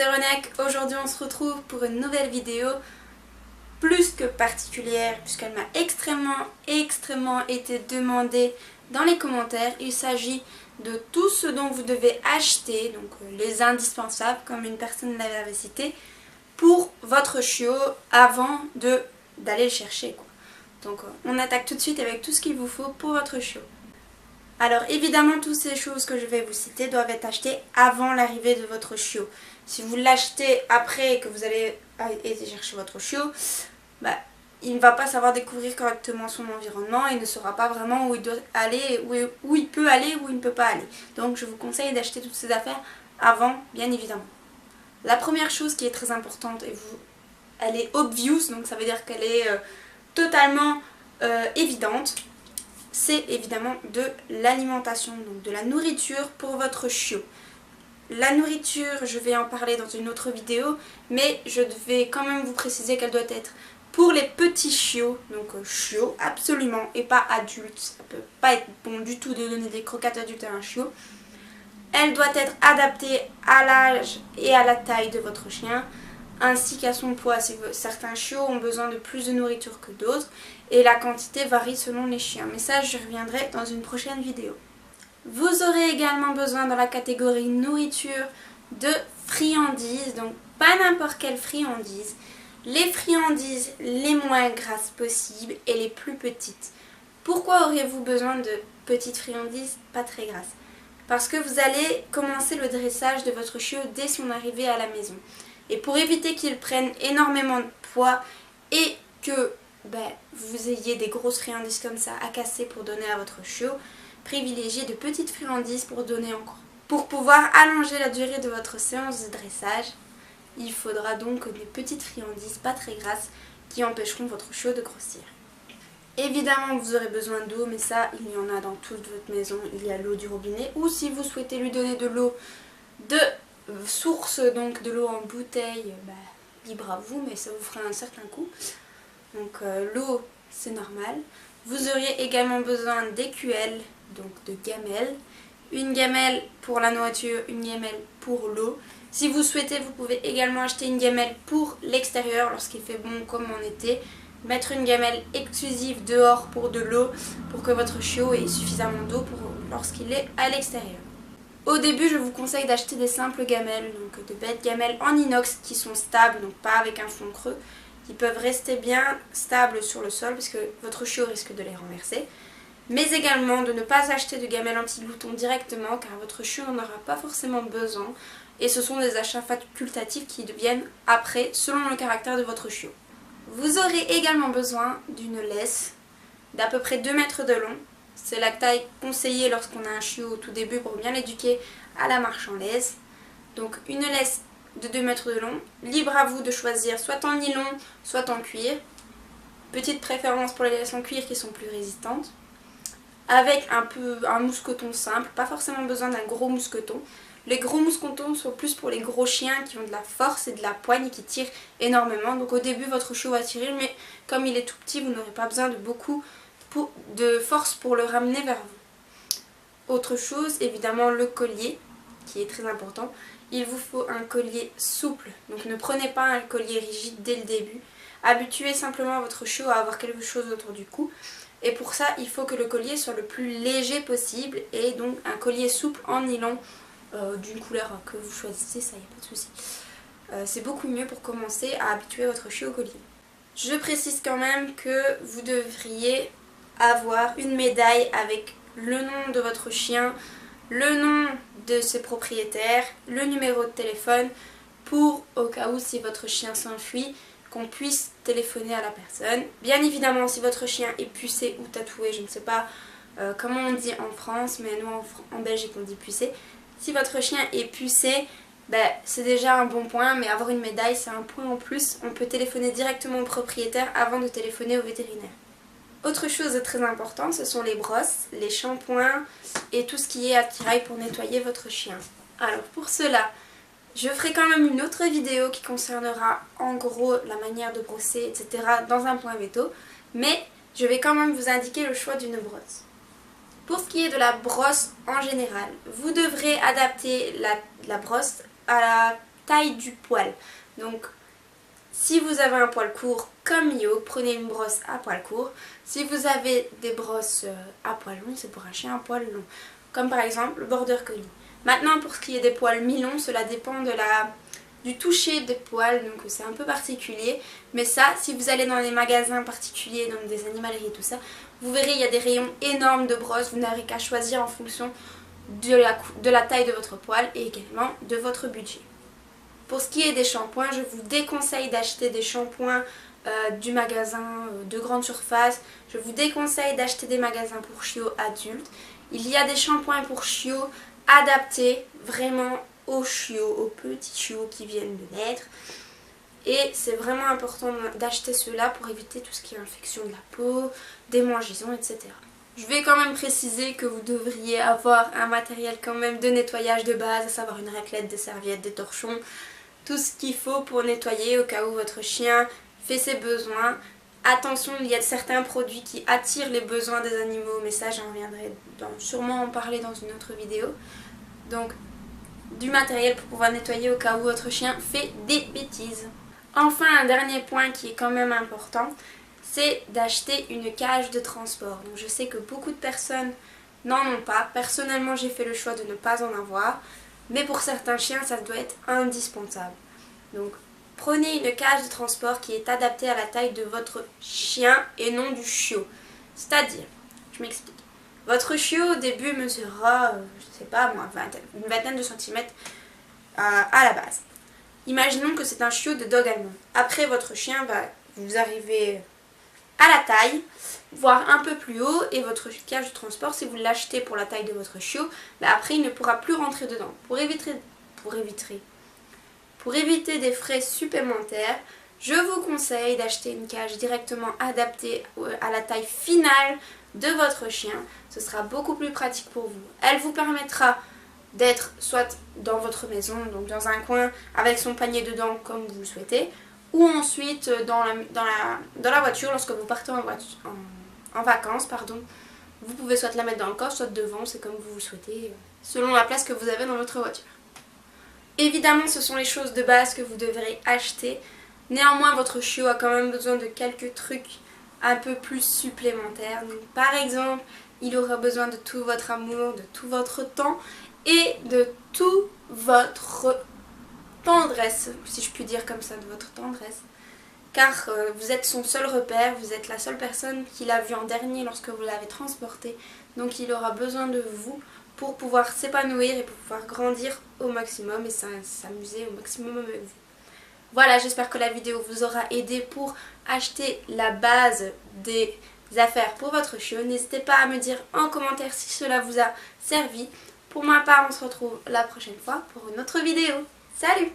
c'est Ronek. Aujourd'hui on se retrouve pour une nouvelle vidéo plus que particulière puisqu'elle m'a extrêmement été demandée dans les commentaires. Il s'agit de tout ce dont vous devez acheter, donc les indispensables comme une personne l'avait cité, pour votre chiot avant d'aller le chercher, quoi. Donc on attaque tout de suite avec tout ce qu'il vous faut pour votre chiot. Alors évidemment toutes ces choses que je vais vous citer doivent être achetées avant l'arrivée de votre chiot. Si vous l'achetez après que vous allez été chercher votre chiot, il ne va pas savoir découvrir correctement son environnement et ne saura pas vraiment où il doit aller, où il peut aller, où il ne peut pas aller. Donc je vous conseille d'acheter toutes ces affaires avant, bien évidemment. La première chose qui est très importante, elle est obvious, donc ça veut dire qu'elle est totalement évidente, c'est évidemment de l'alimentation, donc de la nourriture pour votre chiot. La nourriture, je vais en parler dans une autre vidéo, mais je vais quand même vous préciser qu'elle doit être pour les petits chiots, donc chiots absolument, et pas adultes. Ça peut pas être bon du tout de donner des croquettes adultes à un chiot. Elle doit être adaptée à l'âge et à la taille de votre chien, ainsi qu'à son poids. Certains chiots ont besoin de plus de nourriture que d'autres, et la quantité varie selon les chiens. Mais ça, je reviendrai dans une prochaine vidéo. Vous aurez également besoin dans la catégorie nourriture de friandises, donc pas n'importe quelle friandise. Les friandises les moins grasses possibles et les plus petites. Pourquoi auriez-vous besoin de petites friandises pas très grasses? Parce que vous allez commencer le dressage de votre chiot dès son arrivée à la maison. Et pour éviter qu'il prenne énormément de poids et que vous ayez des grosses friandises comme ça à casser pour donner à votre chiot, privilégiez de petites friandises pour donner encore. Pour pouvoir allonger la durée de votre séance de dressage, il faudra donc des petites friandises pas très grasses qui empêcheront votre chiot de grossir. Évidemment vous aurez besoin d'eau, mais ça il y en a dans toute votre maison, il y a l'eau du robinet, ou si vous souhaitez lui donner de l'eau de source, donc de l'eau en bouteille, libre à vous, mais ça vous fera un certain coût. Donc l'eau c'est normal. Vous auriez également besoin d'écuelles, donc de gamelles. Une gamelle pour la nourriture, une gamelle pour l'eau. Si vous souhaitez, vous pouvez également acheter une gamelle pour l'extérieur lorsqu'il fait bon comme en été. Mettre une gamelle exclusive dehors pour de l'eau, pour que votre chiot ait suffisamment d'eau lorsqu'il est à l'extérieur. Au début, je vous conseille d'acheter des simples gamelles, donc de bêtes gamelles en inox qui sont stables, donc pas avec un fond creux, qui peuvent rester bien stables sur le sol parce que votre chiot risque de les renverser. Mais également de ne pas acheter de gamelles anti-glouton directement car votre chiot n'en aura pas forcément besoin et ce sont des achats facultatifs qui deviennent après selon le caractère de votre chiot. Vous aurez également besoin d'une laisse d'à peu près 2 mètres de long. C'est la taille conseillée lorsqu'on a un chiot au tout début pour bien l'éduquer à la marche en laisse. Donc une laisse de 2 mètres de long, libre à vous de choisir soit en nylon, soit en cuir. Petite préférence pour les laisses en cuir qui sont plus résistantes. Avec un mousqueton simple, pas forcément besoin d'un gros mousqueton. Les gros mousquetons sont plus pour les gros chiens qui ont de la force et de la poigne et qui tirent énormément. Donc au début votre chiot va tirer, mais comme il est tout petit, vous n'aurez pas besoin de beaucoup de force pour le ramener vers vous. Autre chose, évidemment le collier, qui est très important. Il vous faut un collier souple, donc ne prenez pas un collier rigide dès le début. Habituez simplement votre chiot à avoir quelque chose autour du cou. Et pour ça, il faut que le collier soit le plus léger possible et donc un collier souple en nylon d'une couleur que vous choisissez, ça y a pas de souci. C'est beaucoup mieux pour commencer à habituer votre chiot au collier. Je précise quand même que vous devriez avoir une médaille avec le nom de votre chien, le nom de ses propriétaires, le numéro de téléphone pour, au cas où si votre chien s'enfuit, qu'on puisse téléphoner à la personne. Bien évidemment, si votre chien est pucé ou tatoué, je ne sais pas comment on dit en France, mais nous en Belgique on dit pucé. Si votre chien est pucé, c'est déjà un bon point, mais avoir une médaille c'est un point en plus. On peut téléphoner directement au propriétaire avant de téléphoner au vétérinaire. Autre chose de très importante, ce sont les brosses, les shampoings et tout ce qui est attirail pour nettoyer votre chien. Alors pour cela, je ferai quand même une autre vidéo qui concernera en gros la manière de brosser, etc. dans un point veto, mais je vais quand même vous indiquer le choix d'une brosse. Pour ce qui est de la brosse en général, vous devrez adapter la brosse à la taille du poil. Donc si vous avez un poil court comme Mio, prenez une brosse à poil court. Si vous avez des brosses à poil long, c'est pour un chien à poil long. Comme par exemple le Border Collie. Maintenant pour ce qui est des poils mi-longs, cela dépend du toucher des poils, donc c'est un peu particulier. Mais ça, si vous allez dans les magasins particuliers, donc des animaleries et tout ça, vous verrez il y a des rayons énormes de brosses. Vous n'aurez qu'à choisir en fonction de la taille de votre poil et également de votre budget. Pour ce qui est des shampoings, je vous déconseille d'acheter des shampoings du magasin de grande surface. Je vous déconseille d'acheter des magasins pour chiots adultes. Il y a des shampoings pour chiots adaptés vraiment aux chiots, aux petits chiots qui viennent de naître. Et c'est vraiment important d'acheter ceux-là pour éviter tout ce qui est infection de la peau, démangeaisons, etc. Je vais quand même préciser que vous devriez avoir un matériel quand même de nettoyage de base, à savoir une raclette, des serviettes, des torchons, tout ce qu'il faut pour nettoyer au cas où votre chien fait ses besoins. Attention, il y a certains produits qui attirent les besoins des animaux, mais ça j'en reviendrai sûrement en parler dans une autre vidéo. Donc du matériel pour pouvoir nettoyer au cas où votre chien fait des bêtises. Enfin, un dernier point qui est quand même important, c'est d'acheter une cage de transport. Donc je sais que beaucoup de personnes n'en ont pas. Personnellement, j'ai fait le choix de ne pas en avoir. Mais pour certains chiens, ça doit être indispensable. Donc prenez une cage de transport qui est adaptée à la taille de votre chien et non du chiot. C'est-à-dire, je m'explique. Votre chiot au début mesurera, je sais pas moi, une vingtaine de centimètres à la base. Imaginons que c'est un chiot de dog allemand. Après, votre chien va vous arriver à la taille, voire un peu plus haut, et votre cage de transport, si vous l'achetez pour la taille de votre chiot, après il ne pourra plus rentrer dedans. Pour éviter des frais supplémentaires, je vous conseille d'acheter une cage directement adaptée à la taille finale de votre chien. Ce sera beaucoup plus pratique pour vous. Elle vous permettra d'être soit dans votre maison, donc dans un coin avec son panier dedans comme vous le souhaitez, ou ensuite dans la voiture lorsque vous partez en vacances. Vous pouvez soit la mettre dans le coffre, soit devant, c'est comme vous le souhaitez, selon la place que vous avez dans votre voiture. Évidemment, ce sont les choses de base que vous devrez acheter. Néanmoins, votre chiot a quand même besoin de quelques trucs un peu plus supplémentaires. Donc, par exemple, il aura besoin de tout votre amour, de tout votre temps et de tout votre tendresse, si je puis dire comme ça, de votre tendresse. Car vous êtes son seul repère, vous êtes la seule personne qu'il a vue en dernier lorsque vous l'avez transporté. Donc il aura besoin de vous pour pouvoir s'épanouir et pour pouvoir grandir au maximum et s'amuser au maximum avec vous. Voilà, j'espère que la vidéo vous aura aidé pour acheter la base des affaires pour votre chiot. N'hésitez pas à me dire en commentaire si cela vous a servi. Pour ma part, on se retrouve la prochaine fois pour une autre vidéo. Salut!